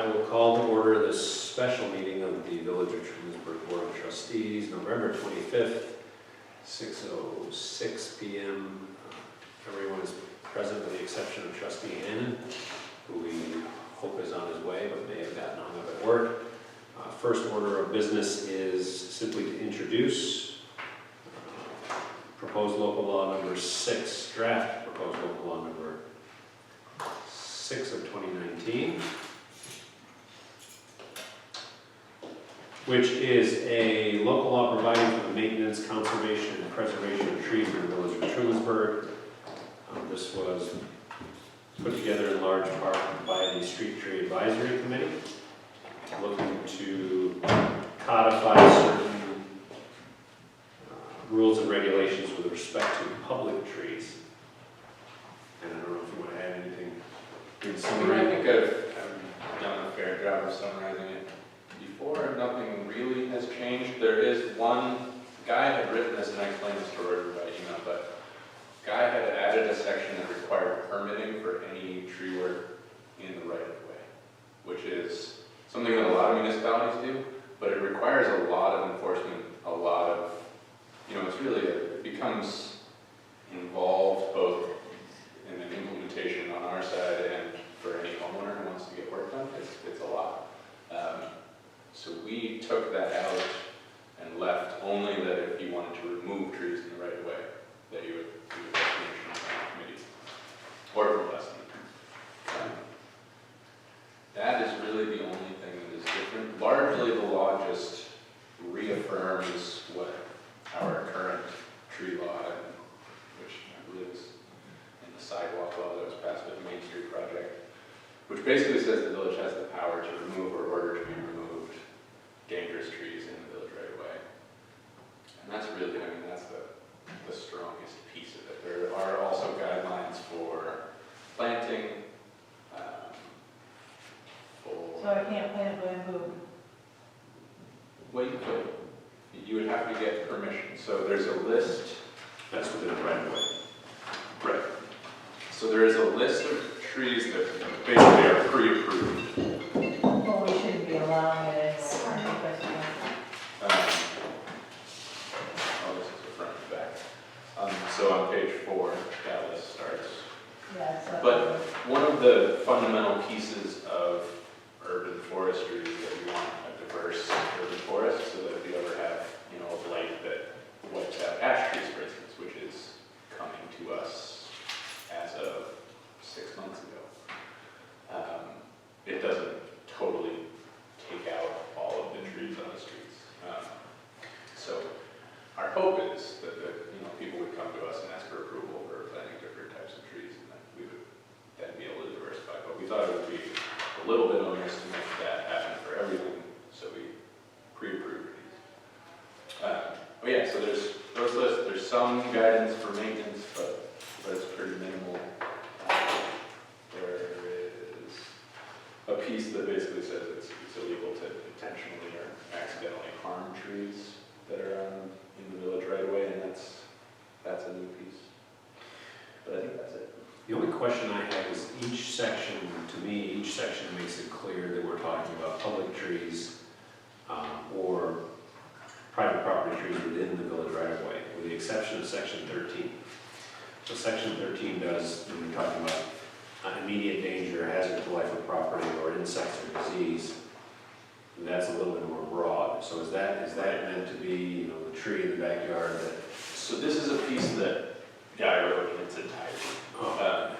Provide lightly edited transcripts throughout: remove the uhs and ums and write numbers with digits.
I will call to order this special meeting of the Village of Trumansburg Board of Trustees, November 25th, 6:06 p.m. Everyone is present with the exception of Trustee Hannon, who we hope is on his way but may have gotten hung up at work. First order of business is simply to introduce proposed local law number 6, draft proposed local law number 6 of 2019, which is a local law providing for the maintenance, conservation, and preservation of trees in the Village of Trumansburg. This was put together in large part by the Street Tree Advisory Committee, looking to codify certain rules and regulations with respect to public trees. And I don't know if you want to add anything in summary. I think I've done a fair job of summarizing it before. Nothing really has changed. There is one, Guy had written this, and I explained this to her by email, but Guy had added a section that required permitting for any tree work in the right-of-way, which is something that a lot of municipalities do, but it requires a lot of enforcement, a lot of, it's really, it becomes involved both in an implementation on our side and for any homeowner who wants to get work done. It's a lot. So we took that out and left only that if you wanted to remove trees in the right-of-way, that you would get permission from the committee, or from less than that is really the only thing that is different. Largely, the law just reaffirms what our current tree law, which I believe is in the sidewalk law that was passed with the Main Street project, which basically says the village has the power to remove or order to be removed dangerous trees in the village right away. And that's really, that's the strongest piece of it. There are also guidelines for planting. So I can't plant bamboo? Well, you could. You would have to get permission. So there's a list. That's within the right-of-way. Right. So there is a list of trees that basically are pre-approved. Well, we shouldn't be allowing it anymore. Oh, this is the front and back. So on page 4, that list starts. Yeah, so But one of the fundamental pieces of urban forestry is that you want a diverse urban forest, so that if you ever have, a blight that wipes out ash trees, for instance, which is coming to us as of 6 months ago, it doesn't totally take out all of the trees on the streets. So our hope is that people would come to us and ask for approval for planting different types of trees, and that we would then be able to diversify. But we thought it would be a little bit onerous to make that happen for everything, so we pre-approved these. But yeah, so there's those lists. There's some guidance for maintenance, but it's pretty minimal. There is a piece that basically says it's illegal to intentionally or accidentally harm trees that are in the village right away, and that's a new piece. But I think that's it. The only question I have is each section makes it clear that we're talking about public trees or private property trees within the village right-of-way, with the exception of section 13. So section 13 does, when we're talking about immediate danger, hazard to life or property, or insects or disease, and that's a little bit more broad. So is that meant to be, the tree in the backyard that... So this is a piece that Guy wrote in its entirety.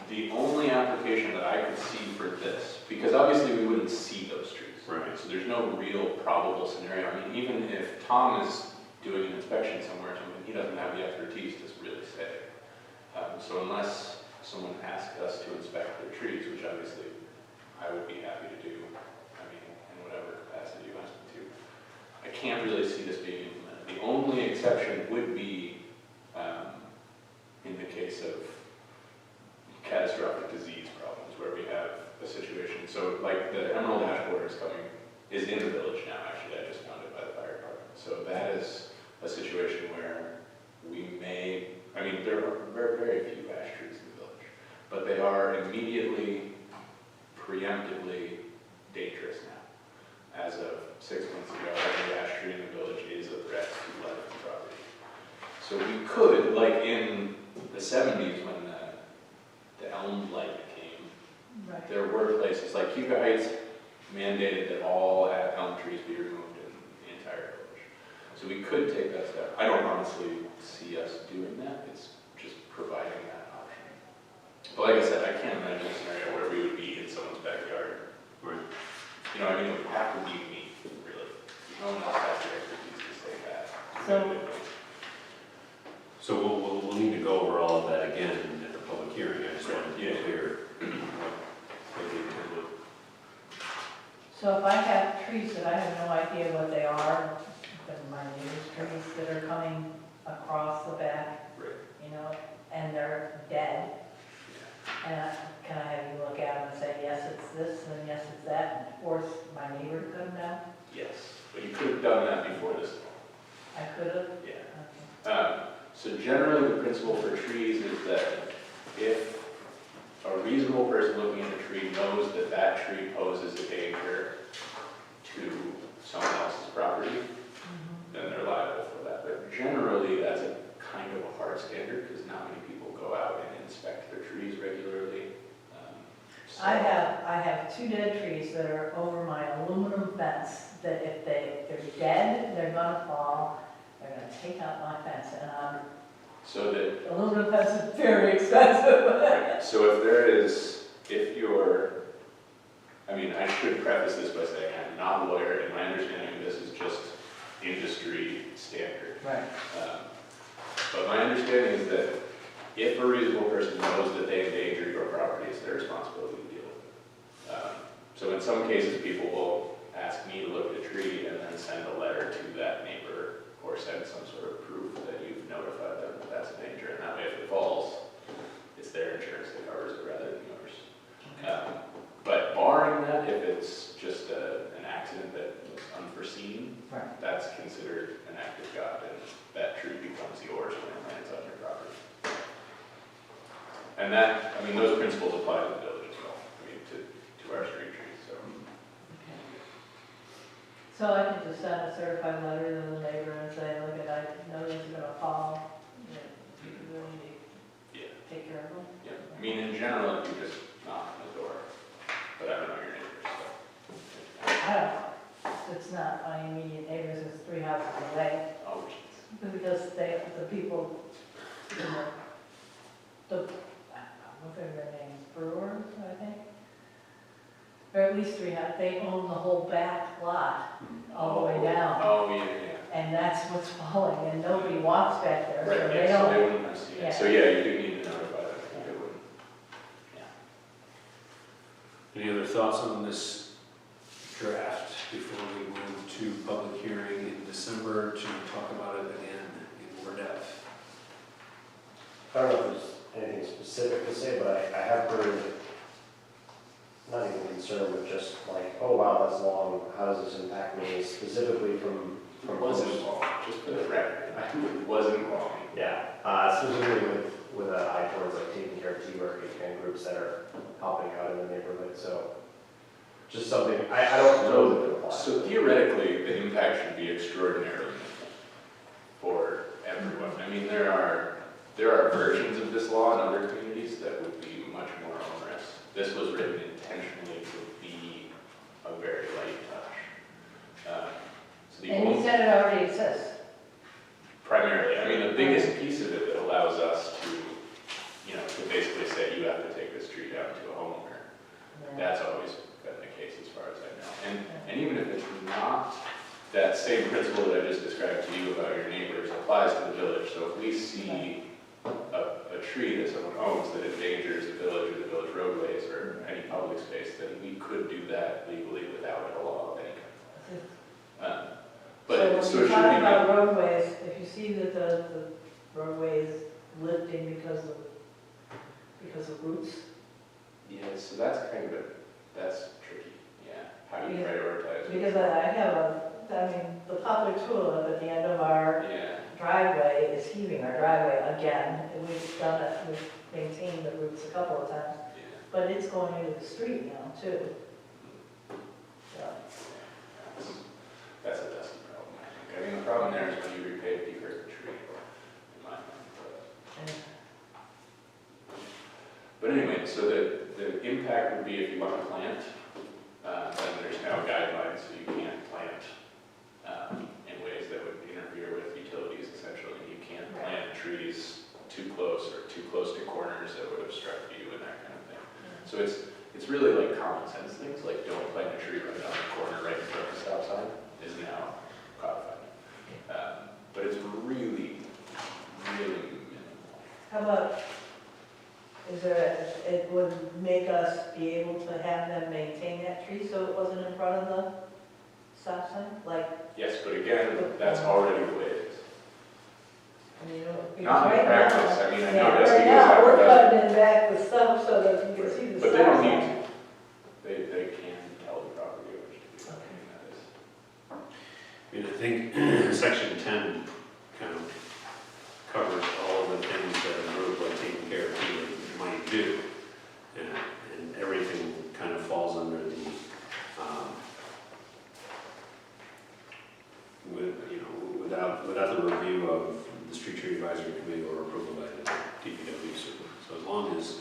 The only application that I could see for this, because obviously we wouldn't see those trees. Right. So there's no real probable scenario. I mean, even if Tom is doing an inspection somewhere or something, he doesn't have the expertise to really say. So unless someone asked us to inspect their trees, which obviously I would be happy to do, in whatever capacity you ask me to, I can't really see this being implemented. The only exception would be in the case of catastrophic disease problems, where we have a situation. So like the emerald ash borer is in the village now, actually. I just found it by the fire department. So that is a situation where we may, there are very, very few ash trees in the village, but they are immediately, preemptively dangerous now. As of 6 months ago, every ash tree in the village is a threat to life and property. So we could, like in the 70s when the elm blight came, Right. there were places, like Cuba Heights mandated that all elm trees be removed in the entire village. So we could take that step. I don't honestly see us doing that, it's just providing that option. But like I said, I can't imagine a scenario where we would be in someone's backyard. Right. You know, I mean, it would have to be me, really. No one else has the expertise to say that. So we'll need to go over all of that again at the public hearing. I just wanted to be Yeah. clear what the intent was. So if I have trees that I have no idea what they are, but my neighbor's trees that are coming across the back, Right. you know, and they're dead, and can I have you look at them and say, yes, it's this, and yes, it's that, and force my neighbor to cut them down? Yes, but you could have done that before this law. I could have? Yeah. So generally, the principle for trees is that if a reasonable person looking at a tree knows that that tree poses a danger to someone else's property, then they're liable for that. But generally, that's a kind of a hard standard because not many people go out and inspect their trees regularly. So- I have 2 dead trees that are over my aluminum fence, that if they're dead, they're gonna fall, they're gonna take out my fence, and So that aluminum fence is very expensive. So if you're, I mean, I should preface this by saying I'm not a lawyer, and my understanding of this is just industry standard. Right. But my understanding is that if a reasonable person knows that they endanger your property, it's their responsibility to deal with it. So in some cases, people will ask me to look at a tree and then send a letter to that neighbor or send some sort of proof that you've notified them that that's a danger, and that way if it falls, it's their insurance that covers it rather than yours. But barring that, if it's just an accident that was unforeseen, Right. that's considered an act of God, and that tree becomes yours when it lands on your property. And that, I mean, those principles apply to the village as well, I mean, to our street trees, so. So I can just send a certified letter to the neighbor and say, look, I know this is gonna fall, you really need Yeah, to take care of them. yeah, I mean, in general, if you just knock on the door, but I don't know your neighbors, so. I don't know, it's not my immediate neighbors, it's 3 houses away, Oh, jeez. because the people, you know, I don't know, what are their names, Brewers, I think? Or at least 3 houses, they own the whole back lot, all the way down, Oh, yeah, yeah. and that's what's falling, and nobody walks back there, so Right, they yeah, so don't. they wouldn't have seen Yeah. it. So, yeah, you do need to notify them, if they wouldn't. Any other thoughts on this draft before we move to public hearing in December to talk about it again in more depth? I don't know if there's anything specific to say, but I have heard, not even concerned with just like, oh wow, that's long, how does this impact me specifically from It wasn't folks? long, just for the record, it wasn't long. Yeah, specifically with an eye towards like taking care of teamwork and groups that are helping out in the neighborhood, so just something, I don't know that it applies. So theoretically, the impact should be extraordinarily minimal for everyone. I mean, there are versions of this law in other communities that would be much more onerous. This was written intentionally to be a very light touch. So the And you only, said it already exists. primarily, I mean, the biggest piece of it that allows us to, you know, to basically say you have to take this tree down to a homeowner. That's always been the case as far as I know. And even if it's not, that same principle that I just described to you about your neighbors applies to the village. So if we see a tree that someone owns that endangers the village or the village roadways or any public space, then we could do that legally without a law of any kind. But, so when it you should talk be, about roadways, if you see that the roadway is lifting because of roots, yeah, so that's kind of that's tricky, yeah. How do you prioritize? because I mean, the public tulip at the end of our Yeah, driveway is heaving our driveway again, and we've done it, we've maintained the roots a couple of times, yeah. but it's going into the street now too. it, so that the impact would be if you want to plant, then there's no guidelines, so you can't plant in ways that would interfere with utilities essentially. You can't plant trees too close to corners that would obstruct view and that kind of thing. So it's really like common sense things, like don't plant a tree right on the corner right in front of the stop sign is now codified. But it's really, really minimal. How about, it would make us be able to have them maintain that tree so it wasn't in front of the stop sign? Like, Yes, but again, that's already the way it is. I mean, because Not in right practice, now- I mean, I Yeah, know right Dusty goes now, out we're there. cutting it back with stuff so that you can see the But stop they don't sign. need to. They can tell the property owners to do that. I mean, I think section 10 kind of covers all of the things that a group like taking care of people might do. And everything kind of falls under the, without the review of the Street Tree Advisory Committee or approval by the DPW super. So as long as,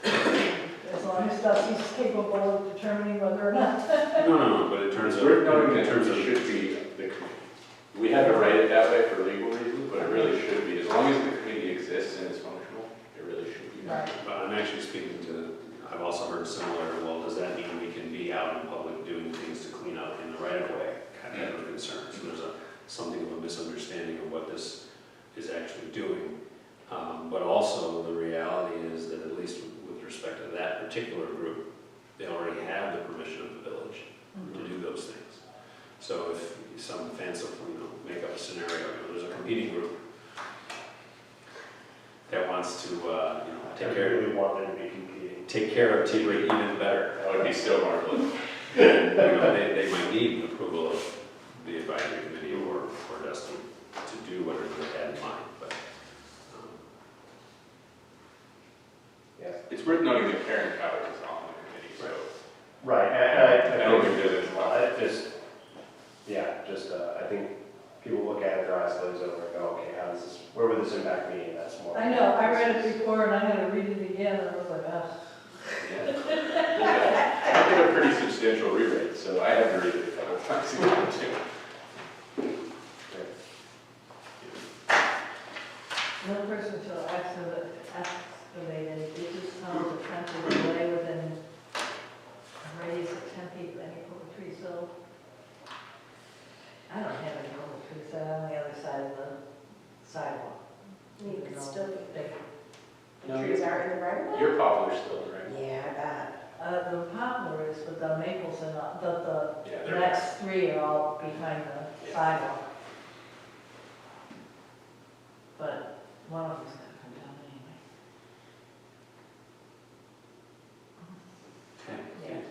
if As long as Dusty's capable of determining whether or not. no, but in terms It's of, worth noting in that terms it of, should be the committee. We had to write it that way for legal reasons, but it really should be. As long as the committee exists and is functional, it really should be. Right. but I'm actually speaking to, I've also heard similar, well, does that mean we can be out in public doing things to clean up in the right of way? Kind of concern. So there's something of a misunderstanding of what this is actually doing. But also the reality is that at least with respect to that particular group, they already have the permission of the village to do those things. So if some fanciful, make up a scenario, there's a competing group that wants to, I really want them to be competing. take care of Tigray even better, That would be so marvelous. then, they might need approval of the advisory committee or Dusty to do whatever they had in mind, but, Yes. It's worth noting that Karen Coward is on the committee, so Right, I don't think think, there's a lot. I think people look at it, their eyes glaze over and go, okay, where would this impact me? And that's more. I know, I read it before and I had to read it again and I was like, oh. I did a pretty substantial rewrite, so I had to read it a couple of times again too. No person shall excavate any ditches, tunnels, or trenches that lay within a radius of 10 feet of any public tree, so I don't have any public trees on the other side of the sidewalk. You even could though still, they- the trees aren't in the right of way? Your poplar's still in, right? Yeah, I bet. The poplar is, but the maples and the Yeah, the they're. next three are all behind the sidewalk. But one of them's gonna come down anyway. okay.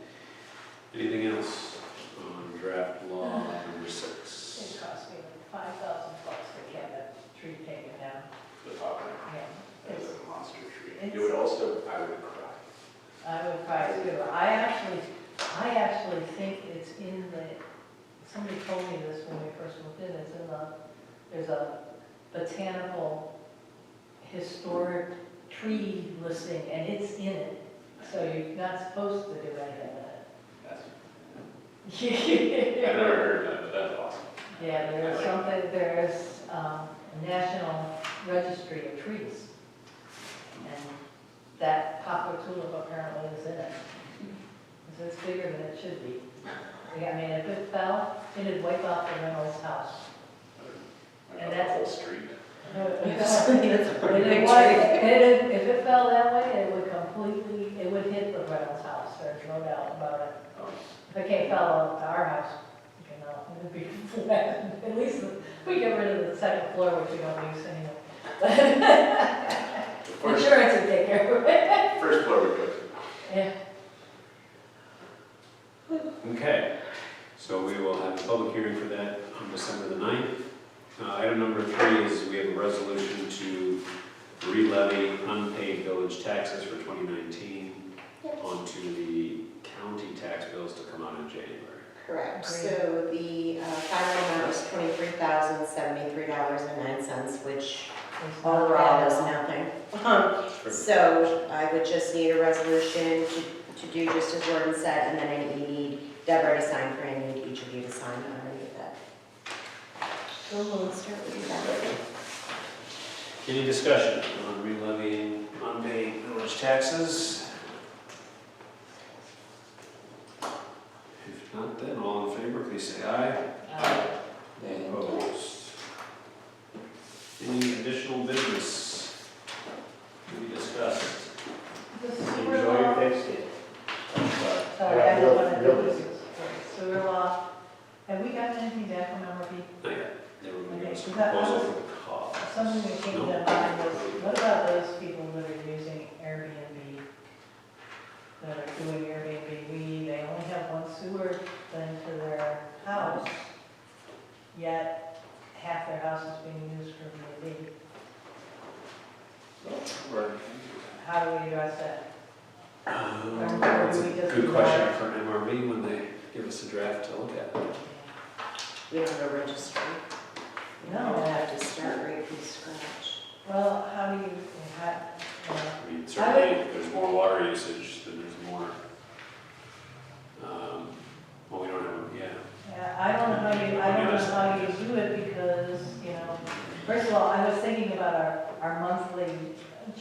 Anything else on draft law number 6? It cost me like $5,000 to have that tree taken down. The poplar. Yeah. It's It's, a monster tree. It it's- would also, I would cry. I would cry too. I actually think it's in somebody told me this when we first moved in, there's a botanical historic tree listing and it's in it. So you're not supposed to do anything That's, with it. I've never heard of that, but that's awesome. Yeah, there's something, there's a national registry of trees. And that poplar tulip apparently is in it. So it's bigger than it should be. I mean, if it fell, it'd wipe out the Reynolds house. And The that's- whole street. That's a pretty big If tree. it fell that way, it would hit the Reynolds house, there's no doubt about it. Oh. If it came fell to our house, it would be flat. At least we get rid of the second floor, which we don't use anymore. The first, Insurance would take care of it. first floor would go to. Yeah. Okay, so we will have a public hearing for that on December the 9th. Item number 3 is we have a resolution to re-levy unpaid village taxes for 2019 onto the county tax bills to come out in January. Correct. So the final amount is $23,073.09, which It's not Overall, bad there's at all. nothing. So I would just need a resolution to do just as Gordon said, and then you need Deborah to sign for it, and you need each of you to sign underneath that. So we'll start with you, Deborah. Any discussion on re-levying unpaid village taxes? If not, then all in favor, please say aye. Thank you. Opposed? Any additional business to be discussed? The Enjoy sewer your law, Thanksgiving. sorry, I Yeah, just wanted real to do busy. this. Sewer law, have we gotten anything back from MRP? Not yet. They were going to give us a Okay, proposal for the cost. Something that came to mind was, what about those people that are using Airbnb? That are doing Airbnb, they only have one sewer thing to their house, yet half their house is being used for B&B. How do we address that? That's a good question for MRB when they give us a draft to look at. We don't have a registry. No. We'll have to start right from scratch. Well, how do you, I mean, certainly, if there's more water usage, then there's more. Well, we don't have, yeah. I don't know how you do it because, first of all, I was thinking about our monthly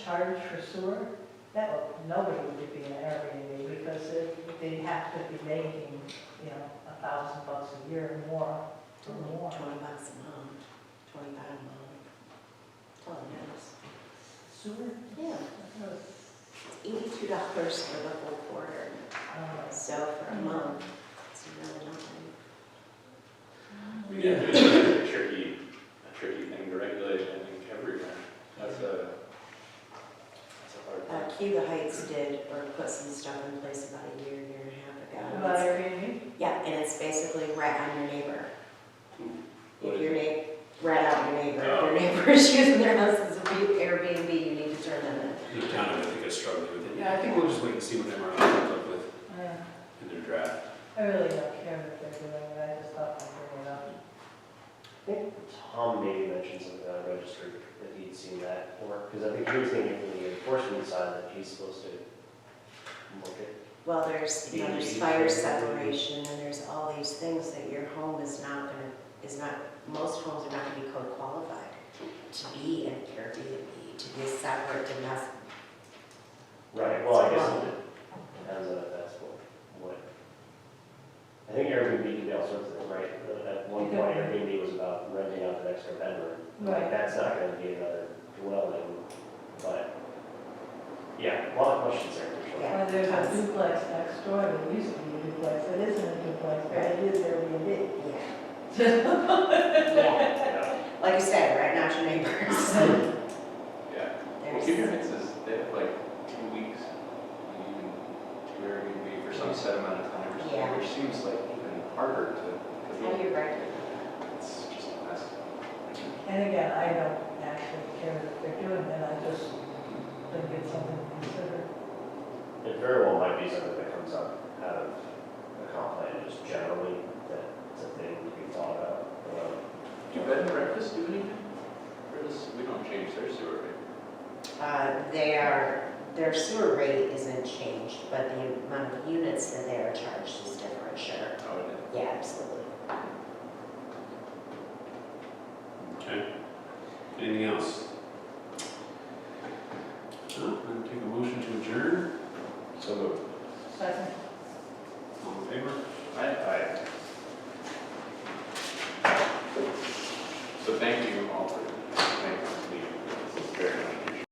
charge for sewer. Nobody would be in Airbnb because they'd have to be making, $1,000 a year or more. $20 a month, $25 a month. That's all it is. Sewer? Yeah, it's $82 for the whole quarter. So for a month, it's really nothing. Yeah, it's a tricky thing to regulate, I think, everywhere. That's a hard thing. Cuba Heights did, or put some stuff in place about a year and a half ago. About Airbnb? Yeah, and it's basically rat on your neighbor. What If is your neighbor, rat out your neighbor, if your neighbor is using their house as a Airbnb, you need to turn them in. The town, I think, is struggling with it. Yeah, I think we'll just wait and see what MRB comes up with Yeah. in their draft. I really don't care what they're doing, but I just thought I'd bring it up. I think Tom maybe mentioned something on registry, that he'd seen that work, because I think he was thinking from the enforcement side that he's supposed to look at. Well, there's fire separation, and there's all these things that your home is not, most homes are not gonna be code qualified to be an Airbnb, to be a separate domestic. Right, well, I guess it depends on if that's what. I think Airbnb can be all sorts of things, right? At one point, Airbnb was about renting out the extra bedroom. Right. That's not gonna be another dwelling, but, yeah, a lot of questions there for sure. Yeah. Or there's a duplex next door that used to be a duplex, it isn't a duplex, but it is Airbnb. Yeah. Yeah. Like you said, right now, your neighbors. Yeah. Well, Cuba Heights is, they have like 2 weeks, and even 2 Airbnb for some set amount of time, Yeah. which seems like even harder to, How do you write it? it's just a mess. And again, I don't actually care that they're doing it, I just think it's something to consider. It very well might be something that comes up out of the comp plan, just generally, that it's a thing to be thought about. Do bed and breakfast do anything for this? We don't change their sewer rate. Their sewer rate isn't changed, but the amount of units that they are charged is different, sure. Oh, it is. Yeah, absolutely. Okay. Anything else? No, I'm going to take a motion to adjourn. So moved. Second. All in favor? Aye. Aye.